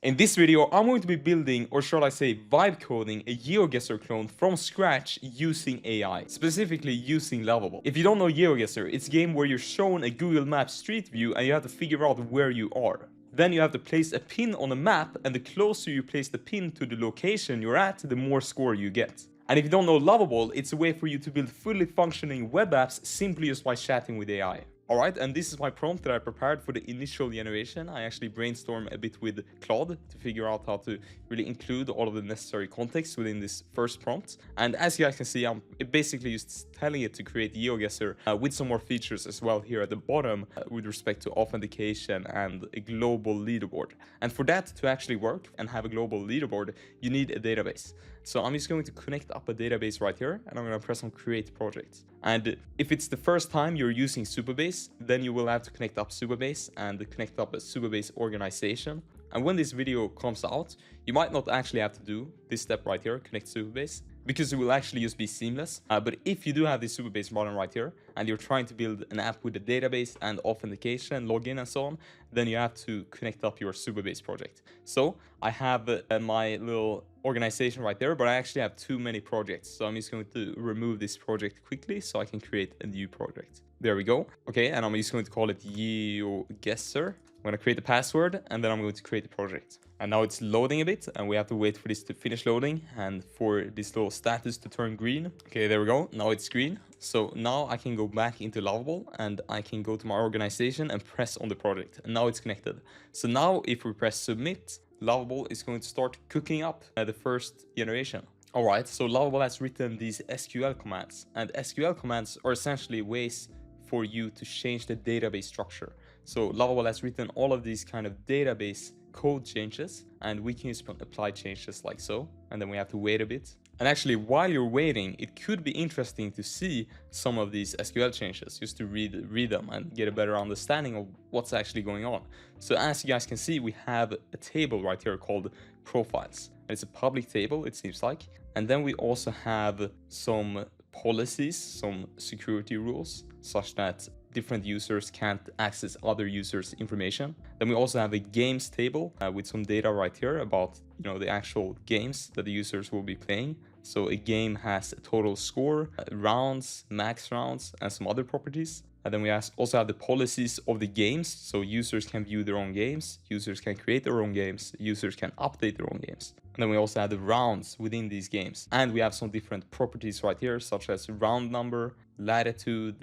In this video, I'm going to be building, or shall I say vibe coding, a GeoGuessr clone from scratch using AI, specifically using Lovable. If you don't know GeoGuessr, it's a game where you're shown a Google Maps street view and you have to figure out where you are. Then you have to place a pin on a map, and the closer you place the pin to the location you're at, the more score you get. And if you don't know Lovable, it's a way for you to build fully functioning web apps simply just by chatting with AI. Alright, and this is my prompt that I prepared for the initial generation. I actually brainstormed a bit with Claude to figure out how to really include all of the necessary context within this first prompt. And as you guys can see, I'm basically just telling it to create GeoGuessr with some more features as well here at the bottom with respect to authentication and a global leaderboard. And for that to actually work and have a global leaderboard, you need a database. So I'm just going to connect up a database right here, and I'm going to press on create project. And if it's the first time you're using Supabase, then you will have to connect up Supabase and connect up a Supabase organization. And when this video comes out, you might not actually have to do this step right here, connect Supabase, because it will actually just be seamless. But if you do have this Supabase button right here, and you're trying to build an app with a database and authentication, login and so on, then you have to connect up your Supabase project. So I have my little organization right there, but I actually have too many projects. So I'm just going to remove this project quickly so I can create a new project. There we go. Okay, and I'm just going to call it GeoGuessr. I'm going to create the password, and then I'm going to create the project. And now it's loading a bit, and we have to wait for this to finish loading and for this little status to turn green. Okay, there we go. Now it's green. So now I can go back into Lovable, and I can go to my organization and press on the project. And now it's connected. So now if we press submit, Lovable is going to start cooking up the first generation. Alright, so Lovable has written these SQL commands, and SQL commands are essentially ways for you to change the database structure. So Lovable has written all of these kind of database code changes, and we can just apply changes like so, and then we have to wait a bit. And actually, while you're waiting, it could be interesting to see some of these SQL changes, just to read them and get a better understanding of what's actually going on. So as you guys can see, we have a table right here called profiles. And it's a public table, it seems like. And then we also have some policies, some security rules, such that different users can't access other users' information. Then we also have a games table with some data right here about the actual games that the users will be playing. So a game has a total score, rounds, max rounds, and some other properties. And then we also have the policies of the games. So users can view their own games, users can create their own games, users can update their own games. And then we also have the rounds within these games. And we have some different properties right here, such as round number, latitude,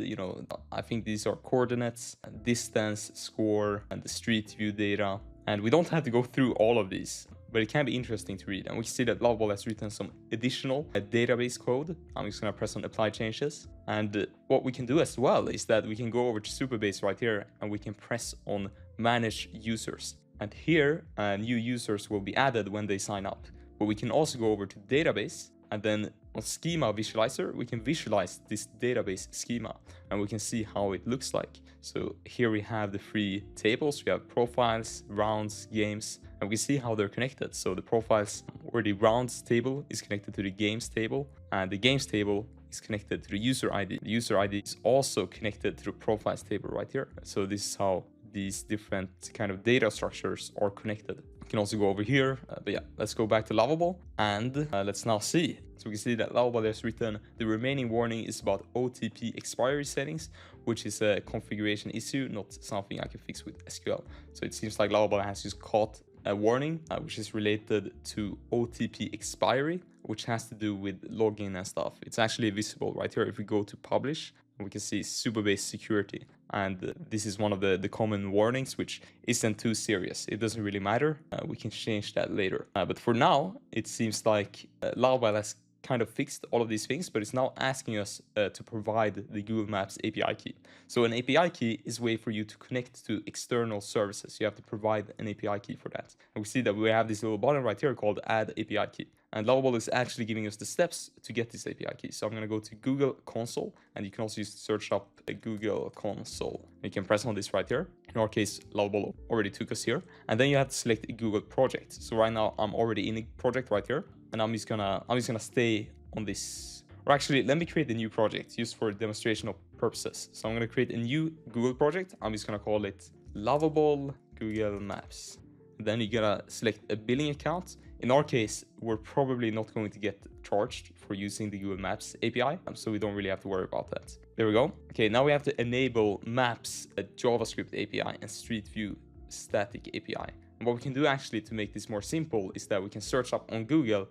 I think these are coordinates, distance, score, and the street view data. And we don't have to go through all of these, but it can be interesting to read. And we see that Lovable has written some additional database code. I'm just going to press on apply changes. And what we can do as well is that we can go over to Supabase right here, and we can press on manage users. And here, new users will be added when they sign up. But we can also go over to database, and then on schema visualizer, we can visualize this database schema, and we can see how it looks like. So here we have the three tables. We have profiles, rounds, games, and we see how they're connected. So the profiles or the rounds table is connected to the games table, and the games table is connected to the user ID. The user ID is also connected to the profiles table right here. So this is how these different kind of data structures are connected. You can also go over here, but yeah, let's go back to Lovable, and let's now see. So we can see that Lovable has written the remaining warning is about OTP expiry settings, which is a configuration issue, not something I can fix with SQL. So it seems like Lovable has just caught a warning which is related to OTP expiry, which has to do with login and stuff. It's actually visible right here if we go to publish. We can see Supabase security, and this is one of the common warnings, which isn't too serious. It doesn't really matter. We can change that later. But for now, it seems like Lovable has kind of fixed all of these things, but it's now asking us to provide the Google Maps API key. So an API key is a way for you to connect to external services. You have to provide an API key for that. And we see that we have this little button right here called add API key. And Lovable is actually giving us the steps to get this API key. So I'm going to go to Google Console, and you can also just search up a Google Console. You can press on this right here. In our case, Lovable already took us here. And then you have to select a Google project. So right now I'm already in a project right here, and I'm just gonna stay on this. Or actually, let me create a new project just for demonstrational purposes. So I'm going to create a new Google project. I'm just going to call it Lovable Google Maps. Then you gotta select a billing account. In our case, we're probably not going to get charged for using the Google Maps API, so we don't really have to worry about that. There we go. Okay, now we have to enable Maps, a JavaScript API, and Street View static API. And what we can do actually to make this more simple is that we can search up on Google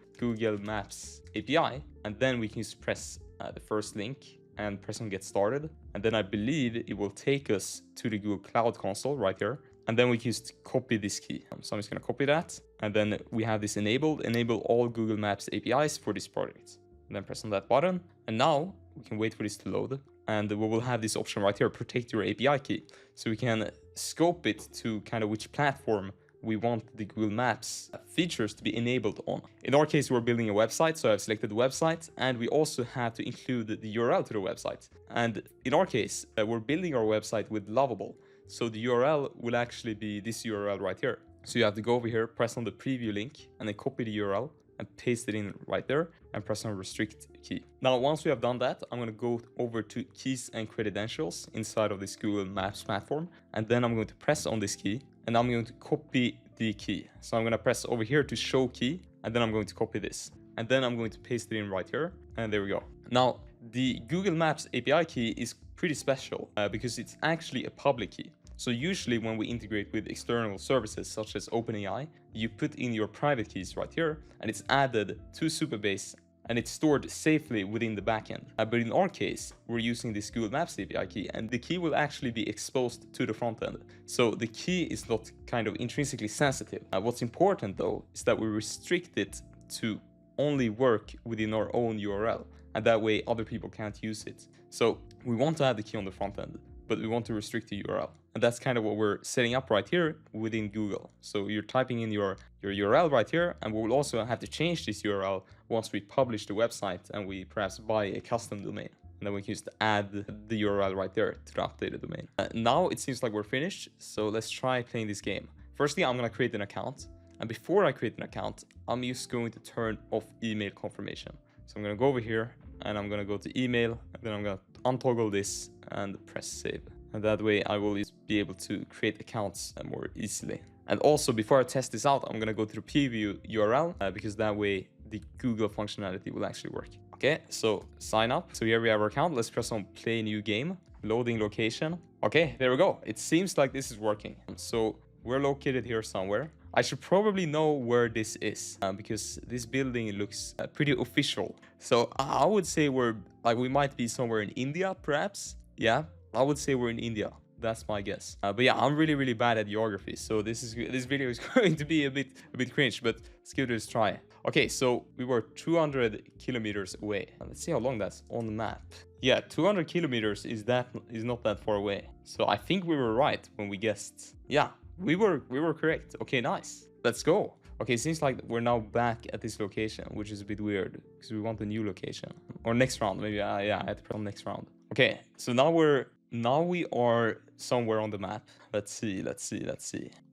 Maps API, and then we can just press the first link and press on get started. And then I believe it will take us to the Google Cloud Console right here. And then we can just copy this key. So I'm just going to copy that. And then we have this enabled. Enable all Google Maps APIs for this project. And then press on that button. And now we can wait for this to load. And we will have this option right here, protect your API key. So we can scope it to kind of which platform we want the Google Maps features to be enabled on. In our case, we're building a website, so I've selected the website, and we also have to include the URL to the website. And in our case, we're building our website with Lovable. So the URL will actually be this URL right here. So you have to go over here, press on the preview link, and then copy the URL and paste it in right there, and press on restrict key. Now, once we have done that, I'm going to go over to keys and credentials inside of this Google Maps platform. And then I'm going to press on this key, and I'm going to copy the key. So I'm going to press over here to show key, and then I'm going to copy this. And then I'm going to paste it in right here. And there we go. Now, the Google Maps API key is pretty special because it's actually a public key. So usually when we integrate with external services such as OpenAI, you put in your private keys right here, and it's added to Supabase, and it's stored safely within the backend. But in our case, we're using this Google Maps API key, and the key will actually be exposed to the front end. So the key is not kind of intrinsically sensitive. What's important though is that we restrict it to only work within our own URL, and that way other people can't use it. So we want to add the key on the front end, but we want to restrict the URL. And that's kind of what we're setting up right here within Google. So you're typing in your URL right here, and we will also have to change this URL once we publish the website and we perhaps buy a custom domain. And then we can just add the URL right there to the updated domain. Now it seems like we're finished. So let's try playing this game. Firstly, I'm going to create an account. And before I create an account, I'm just going to turn off email confirmation. So I'm going to go over here, and I'm going to go to email, and then I'm going to untoggle this and press save. And that way I will be able to create accounts more easily. And also, before I test this out, I'm going to go to the preview URL because that way the Google functionality will actually work. Okay, so sign up. So here we have our account. Let's press on play new game, loading location. Okay, there we go. It seems like this is working. So we're located here somewhere. I should probably know where this is because this building looks pretty official. So I would say we might be somewhere in India, perhaps. Yeah, I would say we're in India. That's my guess. But yeah, I'm really bad at geography, so this video is going to be a bit cringe, but let's give this a try. Okay, so we were 200 kilometers away. Let's see how long that's on the map. Yeah, 200 kilometers is not that far away. So I think we were right when we guessed. Yeah, we were correct. Okay, nice. Let's go. Okay, it seems like we're now back at this location, which is a bit weird because we want a new location. Or next round, maybe. Yeah, I had to put on next round. Okay, so now we are somewhere on the map. Let's see.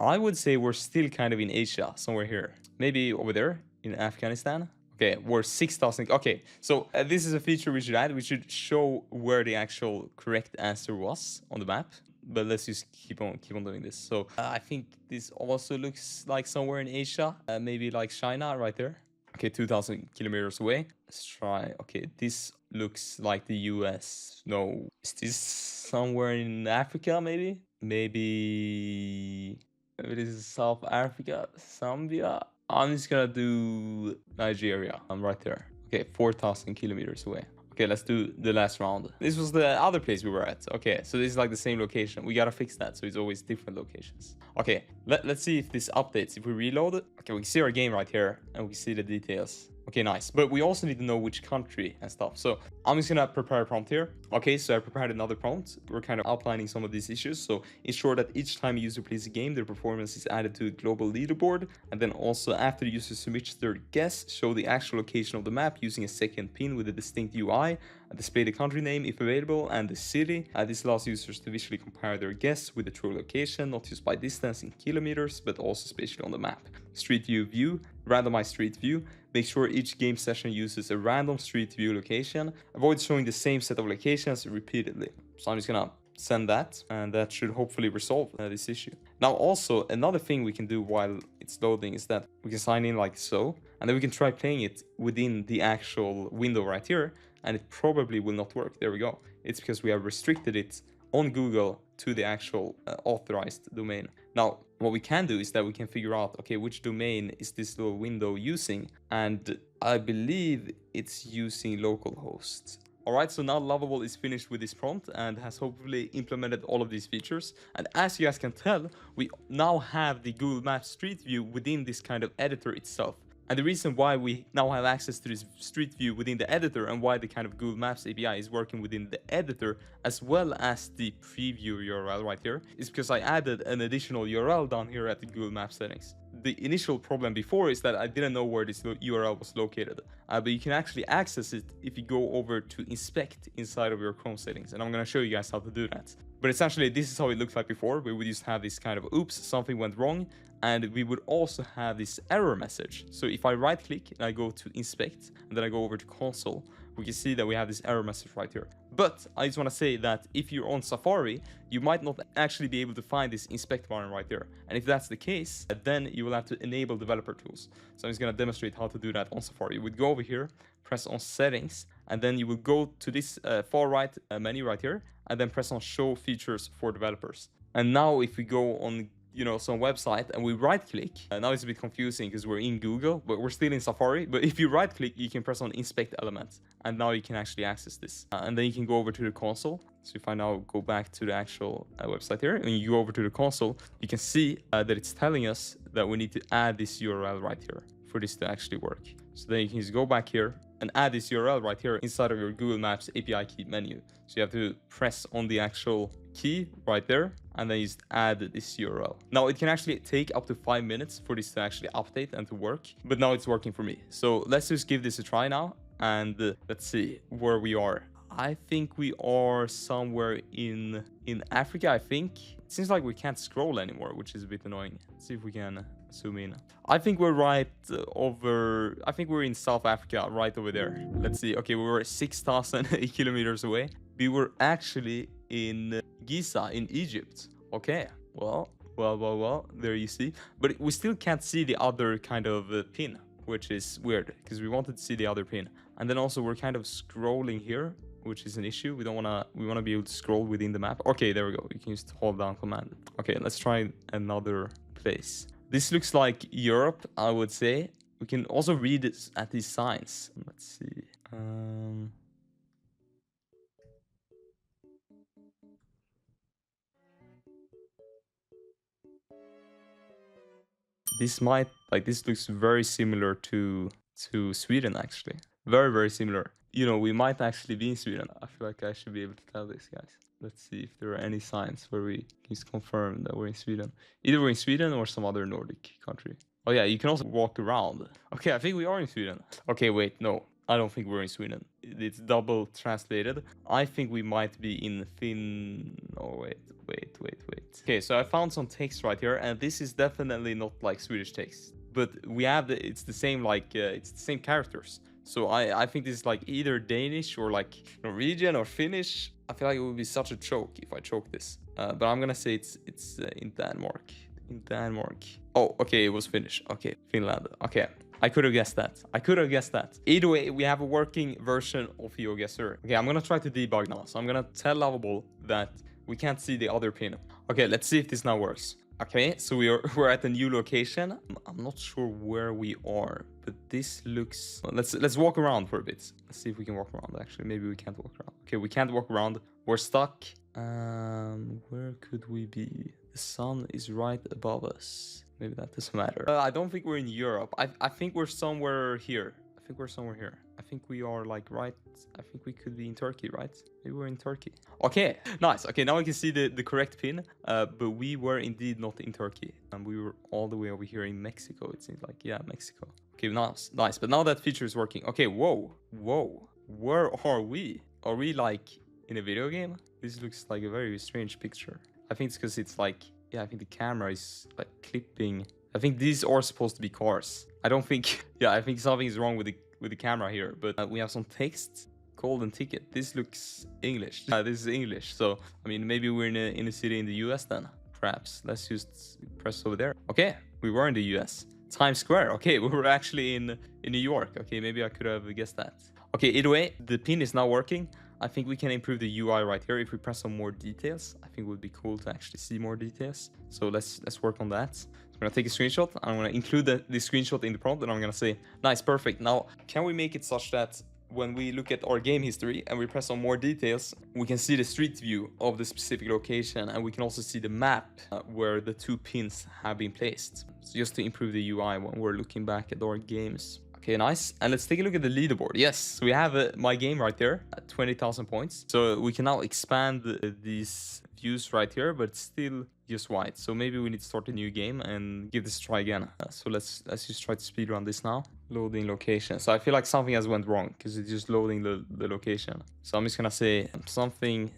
I would say we're still kind of in Asia, somewhere here. Maybe over there in Afghanistan. Okay, we're 6,000. Okay, so this is a feature we should add. We should show where the actual correct answer was on the map. But let's just keep on doing this. So I think this also looks like somewhere in Asia, maybe like China right there. Okay, 2,000 kilometers away. Let's try. Okay, this looks like the US. No, is this somewhere in Africa? Maybe this is South Africa, Zambia. I'm just gonna do Nigeria. I'm right there. Okay, 4,000 kilometers away. Okay, let's do the last round. This was the other place we were at. Okay, so this is like the same location. We gotta fix that, so it's always different locations. Okay, let's see if this updates. If we reload it, okay, we can see our game right here, and we can see the details. Okay, nice. But we also need to know which country and stuff. So I'm just gonna prepare a prompt here. Okay, so I prepared another prompt. We're kind of outlining some of these issues. So ensure that each time a user plays a game, their performance is added to a global leaderboard. And then also after the user submits their guess, show the actual location of the map using a second pin with a distinct UI. Display the country name if available and the city. This allows users to visually compare their guess with the true location, not just by distance in kilometers, but also spatially on the map. Street view, randomized street view. Make sure each game session uses a random street view location. Avoid showing the same set of locations repeatedly. So I'm just gonna send that, and that should hopefully resolve this issue. Now also another thing we can do while it's loading is that we can sign in like so, and then we can try playing it within the actual window right here, and it probably will not work. There we go. It's because we have restricted it on Google to the actual authorized domain. Now what we can do is that we can figure out, okay, which domain is this little window using, and I believe it's using localhost. Alright, so now Lovable is finished with this prompt and has hopefully implemented all of these features. And as you guys can tell, we now have the Google Maps Street View within this kind of editor itself. And the reason why we now have access to this Street View within the editor, and why the kind of Google Maps API is working within the editor as well as the preview URL right here, is because I added an additional URL down here at the Google Maps settings. The initial problem before is that I didn't know where this URL was located, but you can actually access it if you go over to inspect inside of your Chrome settings, and I'm going to show you guys how to do that. But essentially this is how it looked like before. We would just have this kind of oops, something went wrong, and we would also have this error message. So if I right click and I go to inspect and then I go over to console, we can see that we have this error message right here. But I just want to say that if you're on Safari, you might not actually be able to find this inspect button right there. And if that's the case, then you will have to enable developer tools. So I'm just going to demonstrate how to do that on Safari. You would go over here, press on settings, and then you will go to this far right menu right here, and then press on show features for developers. And now if we go on some website and we right click, now it's a bit confusing because we're in Google, but we're still in Safari. But if you right click, you can press on inspect elements, and now you can actually access this, and then you can go over to the console. So if I now go back to the actual website here and you go over to the console, you can see that it's telling us that we need to add this URL right here for this to actually work. So then you can just go back here and add this URL right here inside of your Google Maps API key menu. So you have to press on the actual key right there, and then you just add this URL. Now it can actually take up to 5 minutes for this to actually update and to work, but now it's working for me. So let's just give this a try now, and let's see where we are. I think we are somewhere in Africa, I think. It seems like we can't scroll anymore, which is a bit annoying. Let's see if we can zoom in. I think we're right over... I think we're in South Africa, right over there. Let's see. Okay, we were 6,000 kilometers away. We were actually in Giza, in Egypt. Okay, well, there you see. But we still can't see the other kind of pin, which is weird, because we wanted to see the other pin. And then also we're kind of scrolling here, which is an issue. We want to be able to scroll within the map. Okay, there we go. You can just hold down command. Okay, let's try another place. This looks like Europe, I would say. We can also read it at these signs. Let's see. This looks very similar to Sweden, actually. Very, very similar. We might actually be in Sweden. I feel like I should be able to tell this, guys. Let's see if there are any signs where we can just confirm that we're in Sweden. Either we're in Sweden or some other Nordic country. Oh yeah, you can also walk around. Okay, I think we are in Sweden. Okay, wait, no. I don't think we're in Sweden. It's double translated. I think we might be in Oh, wait. Okay, so I found some text right here, and this is definitely not like Swedish text. But we have it's the same, it's the same characters. So I think this is like either Danish or like Norwegian or Finnish. I feel like it would be such a choke if I choke this. But I'm gonna say it's in Denmark. In Denmark. Oh, okay, it was Finnish. Okay, Finland. Okay, I could have guessed that. Either way, we have a working version of GeoGuessr. Okay, I'm gonna try to debug now. So I'm gonna tell Lovable that we can't see the other pin. Okay, let's see if this now works. Okay, so we're at a new location. I'm not sure where we are, but this looks... Let's walk around for a bit. Let's see if we can walk around. Actually, maybe we can't walk around. Okay, we can't walk around. We're stuck. Where could we be? The sun is right above us. Maybe that doesn't matter. I don't think we're in Europe. I think we're somewhere here. I think we are like right. I think we could be in Turkey, right? Maybe we're in Turkey. Okay, nice. Okay, now we can see the correct pin. But we were indeed not in Turkey. And we were all the way over here in Mexico. It seems like, yeah, Mexico. Okay, nice. But now that feature is working. Okay, whoa. Where are we? Are we like in a video game? This looks like a very strange picture. I think it's because it's like, yeah, I think the camera is like clipping. I think these are supposed to be cars. I don't think, yeah, I think something is wrong with the camera here, but we have some text golden ticket. This looks English. This is English. So, I mean, maybe we're in a city in the US then. Perhaps. Let's just press over there. Okay, we were in the US. Times Square. Okay, we were actually in New York. Okay, maybe I could have guessed that. Okay, either way, the pin is now working. I think we can improve the UI right here if we press on more details. I think it would be cool to actually see more details. So let's work on that. I'm gonna take a screenshot. I'm gonna include the screenshot in the prompt, and I'm gonna say, nice, perfect. Now, can we make it such that when we look at our game history and we press on more details, we can see the street view of the specific location, and we can also see the map where the 2 pins have been placed. So just to improve the UI when we're looking back at our games. Okay, nice. And let's take a look at the leaderboard. Yes, we have my game right there at 20,000 points. So we can now expand these views right here, but it's still just white. So maybe we need to start a new game and give this a try again. So let's just try to speedrun this now. Loading location. So I feel like something has went wrong because it's just loading the location. So I'm just gonna say something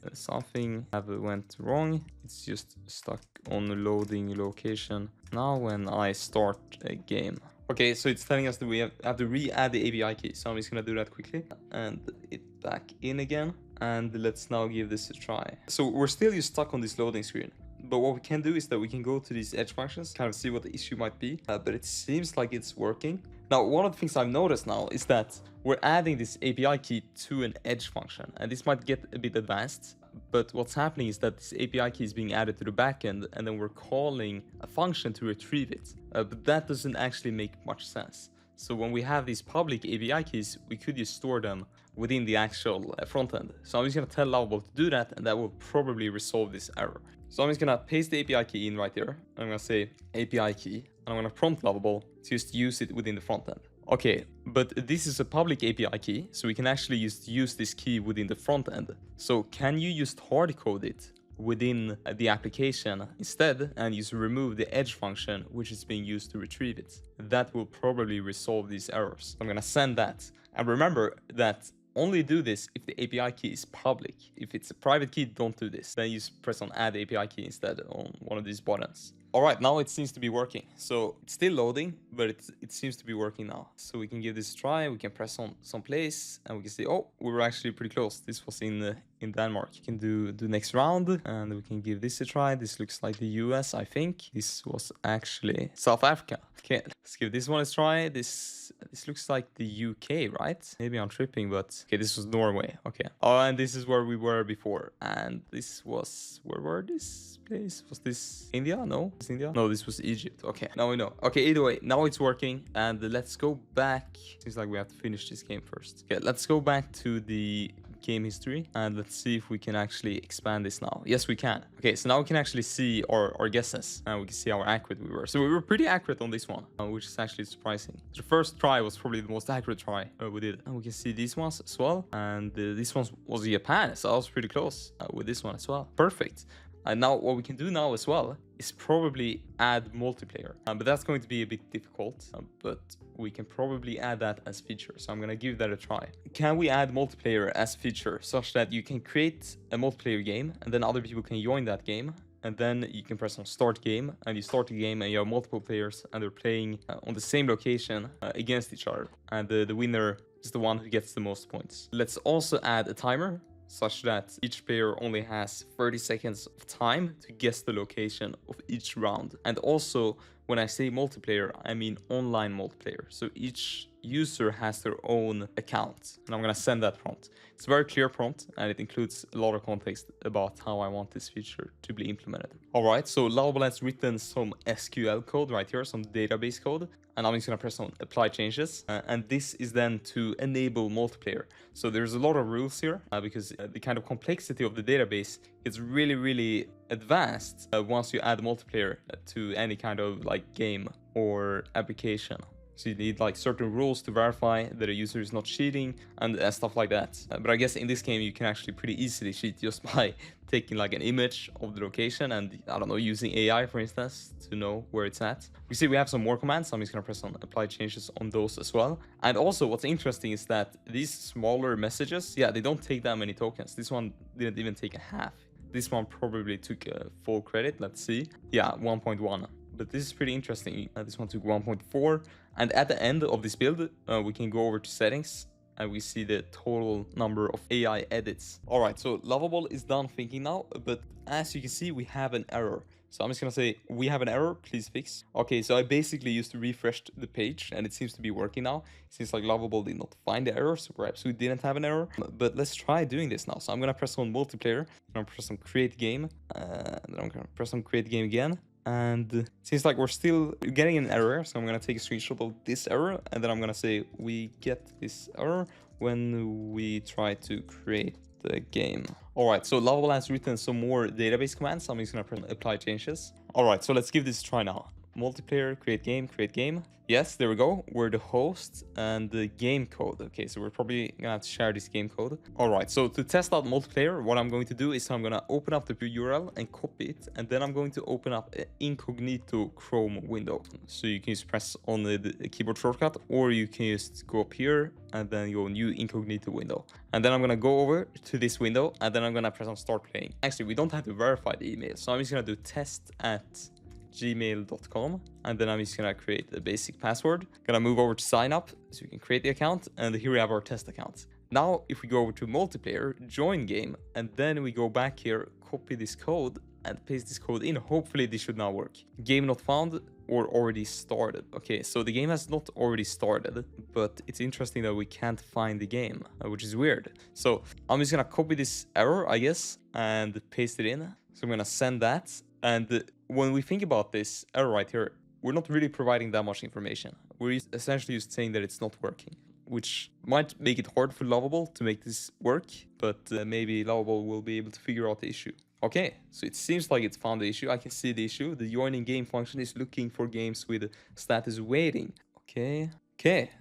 have went wrong. It's just stuck on the loading location. Now when I start a game. Okay, so it's telling us that we have to re-add the API key. So I'm just gonna do that quickly and it back in again. And let's now give this a try. So we're still just stuck on this loading screen. But what we can do is that we can go to these edge functions, kind of see what the issue might be. But it seems like it's working. Now, one of the things I've noticed now is that we're adding this API key to an edge function. And this might get a bit advanced. But what's happening is that this API key is being added to the backend, and then we're calling a function to retrieve it. But that doesn't actually make much sense. So when we have these public API keys, we could just store them within the actual front end. So I'm just going to tell Lovable to do that, and that will probably resolve this error. So I'm just going to paste the API key in right here. I'm going to say API key, and I'm going to prompt Lovable to just use it within the front end. Okay, but this is a public API key, so we can actually just use this key within the front end. So can you just hard code it within the application instead and just remove the edge function which is being used to retrieve it? That will probably resolve these errors. I'm gonna send that. And remember that only do this if the API key is public. If it's a private key, don't do this. Then you just press on add API key instead on one of these buttons. All right, now it seems to be working. So it's still loading, but it seems to be working now. So we can give this a try. We can press on some place and we can see, oh, we were actually pretty close. This was in Denmark. You can do next round and we can give this a try. This looks like the US, I think. This was actually South Africa. Okay, let's give this one a try. This looks like the UK, right? Maybe I'm tripping, but okay, this was Norway. Okay. Oh, and this is where we were before. And this was, where were this place? Was this India? No, it's India. No, this was Egypt. Okay, now we know. Okay, either way, now it's working. And let's go back. Seems like we have to finish this game first. Okay, let's go back to the game history and let's see if we can actually expand this now. Yes, we can. Okay, so now we can actually see our guesses and we can see how accurate we were. So we were pretty accurate on this one, which is actually surprising. The first try was probably the most accurate try we did. And we can see these ones as well. And this one was Japan, so I was pretty close with this one as well. Perfect. And now what we can do now as well is probably add multiplayer. But that's going to be a bit difficult, but we can probably add that as feature. So I'm going to give that a try. Can we add multiplayer as feature such that you can create a multiplayer game and then other people can join that game? And then you can press on start game and you start the game and you have multiple players and they're playing on the same location against each other. And the winner is the one who gets the most points. Let's also add a timer such that each player only has 30 seconds of time to guess the location of each round. And also, when I say multiplayer, I mean online multiplayer. So each user has their own account. And I'm gonna send that prompt. It's a very clear prompt and it includes a lot of context about how I want this feature to be implemented. All right, so Lovable has written some SQL code right here, some database code. And I'm just gonna press on apply changes. And this is then to enable multiplayer. So there's a lot of rules here because the kind of complexity of the database is really, really advanced once you add multiplayer to any kind of like game or application. So you need like certain rules to verify that a user is not cheating and stuff like that. But I guess in this game you can actually pretty easily cheat just by taking like an image of the location and I don't know, using AI for instance to know where it's at. We see we have some more commands, so I'm just gonna press on apply changes on those as well. And also what's interesting is that these smaller messages, yeah, they don't take that many tokens. This one didn't even take a half. This one probably took a full credit. Let's see. Yeah, 1.1. But this is pretty interesting. This one took 1.4. And at the end of this build, we can go over to settings and we see the total number of AI edits. All right, so Lovable is done thinking now, but as you can see, we have an error. So I'm just gonna say, we have an error, please fix. Okay, so I basically used to refresh the page and it seems to be working now. It seems like Lovable did not find the error, so perhaps we didn't have an error. But let's try doing this now. So I'm gonna press on multiplayer, I'm gonna press on create game, then I'm gonna press on create game again. And it seems like we're still getting an error, so I'm gonna take a screenshot of this error, and then I'm gonna say we get this error when we try to create the game. All right, so Lovable has written some more database commands. So I'm just gonna press apply changes. All right, so let's give this a try now. Multiplayer, create game, create game. Yes, there we go. We're the host and the game code. Okay, so we're probably gonna have to share this game code. All right, so to test out multiplayer, what I'm going to do is I'm gonna open up the URL and copy it, and then I'm going to open up an incognito Chrome window. So you can just press on the keyboard shortcut, or you can just go up here and then go new incognito window. And then I'm gonna go over to this window, and then I'm gonna press on start playing. Actually, we don't have to verify the email, so I'm just gonna do test@gmail.com, and then I'm just gonna create a basic password. Gonna move over to sign up so we can create the account, and here we have our test account. Now if we go over to multiplayer, join game, and then we go back here, copy this code and paste this code in. Hopefully this should now work. Game not found or already started. Okay, so the game has not already started, but it's interesting that we can't find the game, which is weird. So I'm just gonna copy this error, I guess, and paste it in. So I'm gonna send that. And when we think about this error right here, we're not really providing that much information. We're essentially just saying that it's not working, which might make it hard for Lovable to make this work, but maybe Lovable will be able to figure out the issue. Okay, so it seems like it's found the issue. I can see the issue. The joining game function is looking for games with status waiting. Okay,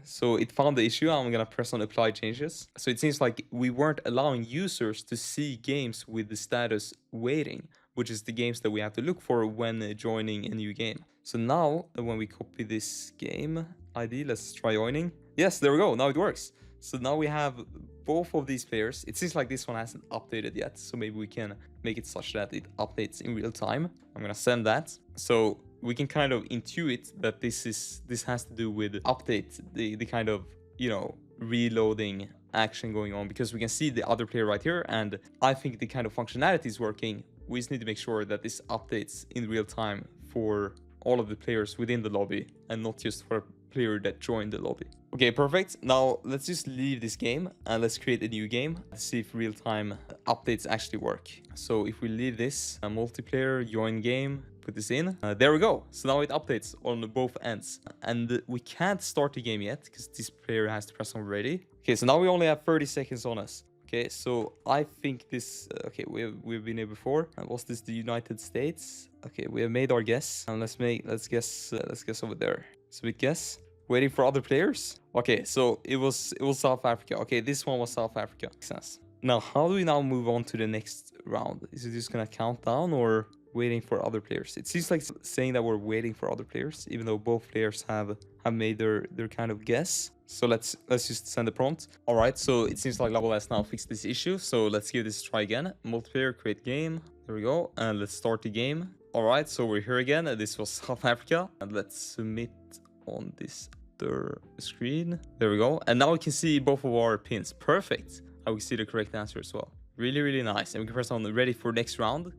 so it found the issue. I'm gonna press on apply changes. So it seems like we weren't allowing users to see games with the status waiting, which is the games that we have to look for when joining a new game. So now when we copy this game ID, let's try joining. Yes, there we go. Now it works. So now we have both of these players. It seems like this one hasn't updated yet, so maybe we can make it such that it updates in real time. I'm gonna send that. So we can kind of intuit that this has to do with update, the kind of, you know, reloading action going on, because we can see the other player right here, and I think the kind of functionality is working. We just need to make sure that this updates in real time for all of the players within the lobby and not just for a player that joined the lobby. Okay, perfect. Now let's just leave this game and let's create a new game to see if real-time updates actually work. So if we leave this multiplayer, join game, put this in, there we go. So now it updates on both ends, and we can't start the game yet because this player has to press on ready. Okay, so now we only have 30 seconds on us. Okay, so I think this, okay, we've been here before. Was this the United States? Okay, we have made our guess, and let's guess over there. So we guess, waiting for other players. Okay, so it was South Africa. Okay, this one was South Africa. Makes sense. Now, how do we now move on to the next round? Is it just gonna count down or waiting for other players? It seems like saying that we're waiting for other players, even though both players have made their kind of guess. So let's just send a prompt. All right, so it seems like Lovable has now fixed this issue. So let's give this a try again. Multiplayer, create game. There we go. And let's start the game. All right, so we're here again. This was South Africa. And let's submit on this other screen. There we go. And now we can see both of our pins. Perfect. And we see the correct answer as well. Really, really nice. And we can press on ready for next round.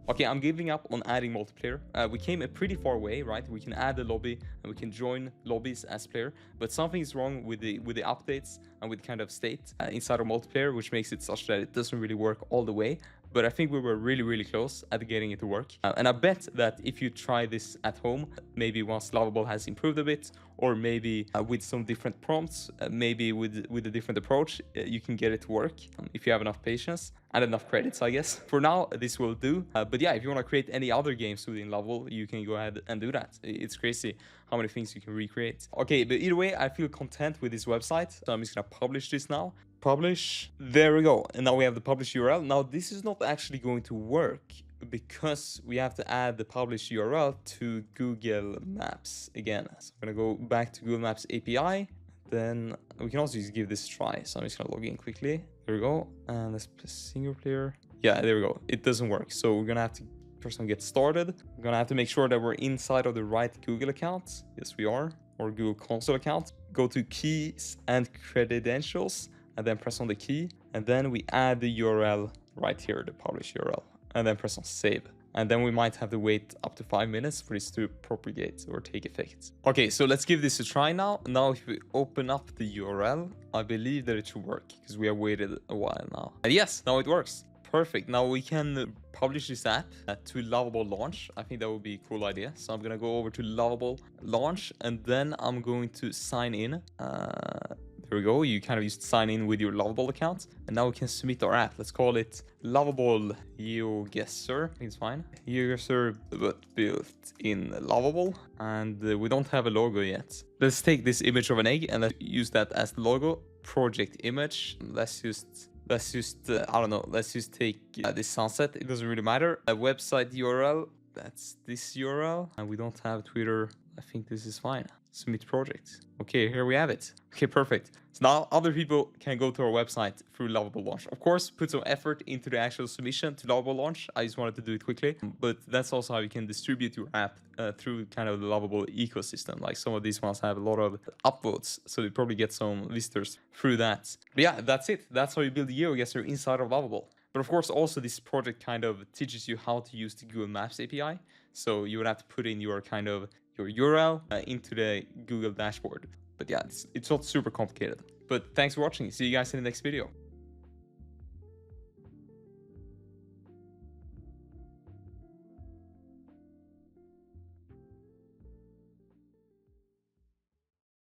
Okay, I'm giving up on adding multiplayer. We came a pretty far way, right? We can add a lobby and we can join lobbies as player, but something is wrong with the updates and with kind of state inside of multiplayer, which makes it such that it doesn't really work all the way. But I think we were really, really close at getting it to work. And I bet that if you try this at home, maybe once Lovable has improved a bit, or maybe with some different prompts, maybe with a different approach, you can get it to work if you have enough patience and enough credits, I guess. For now, this will do. But yeah, if you want to create any other games within Lovable, you can go ahead and do that. It's crazy how many things you can recreate. Okay, but either way, I feel content with this website. So I'm just going to publish this now. Publish. There we go. And now we have the publish URL. Now this is not actually going to work because we have to add the publish URL to Google Maps again. So I'm going to go back to Google Maps API. Then we can also just give this a try. So I'm just going to log in quickly. There we go. And let's press single player. Yeah, there we go. It doesn't work. So we're going to have to first get started. We're going to have to make sure that we're inside of the right Google account. Yes, we are. or Google Console account, go to keys and credentials, and then press on the key. And then we add the URL right here, the publish URL, and then press on save. And then we might have to wait up to 5 minutes for this to propagate or take effect. Okay, so let's give this a try now. Now, if we open up the URL, I believe that it should work because we have waited a while now. And yes, now it works. Perfect. Now we can publish this app to Lovable launch. I think that would be a cool idea. So I'm going to go over to Lovable launch, and then I'm going to sign in. There we go. You kind of used to sign in with your Lovable account. And now we can submit our app. Let's call it Lovable GeoGuessr. I think it's fine. GeoGuessr, but built in Lovable. And we don't have a logo yet. Let's take this image of an egg and let's use that as the logo. Project image. Let's just I don't know, let's just take this sunset. It doesn't really matter. A website URL, that's this URL. And we don't have Twitter. I think this is fine. Submit project. Okay, here we have it. Okay, perfect. So now other people can go to our website through Lovable launch. Of course, put some effort into the actual submission to Lovable launch. I just wanted to do it quickly, but that's also how you can distribute your app through kind of the Lovable ecosystem. Like some of these ones have a lot of upvotes, so you probably get some visitors through that. But yeah, that's it. That's how you build a GeoGuessr inside of Lovable. But of course, also this project kind of teaches you how to use the Google Maps API. So you would have to put in your kind of your URL into the Google dashboard. But yeah, it's not super complicated. But thanks for watching. See you guys in the next video.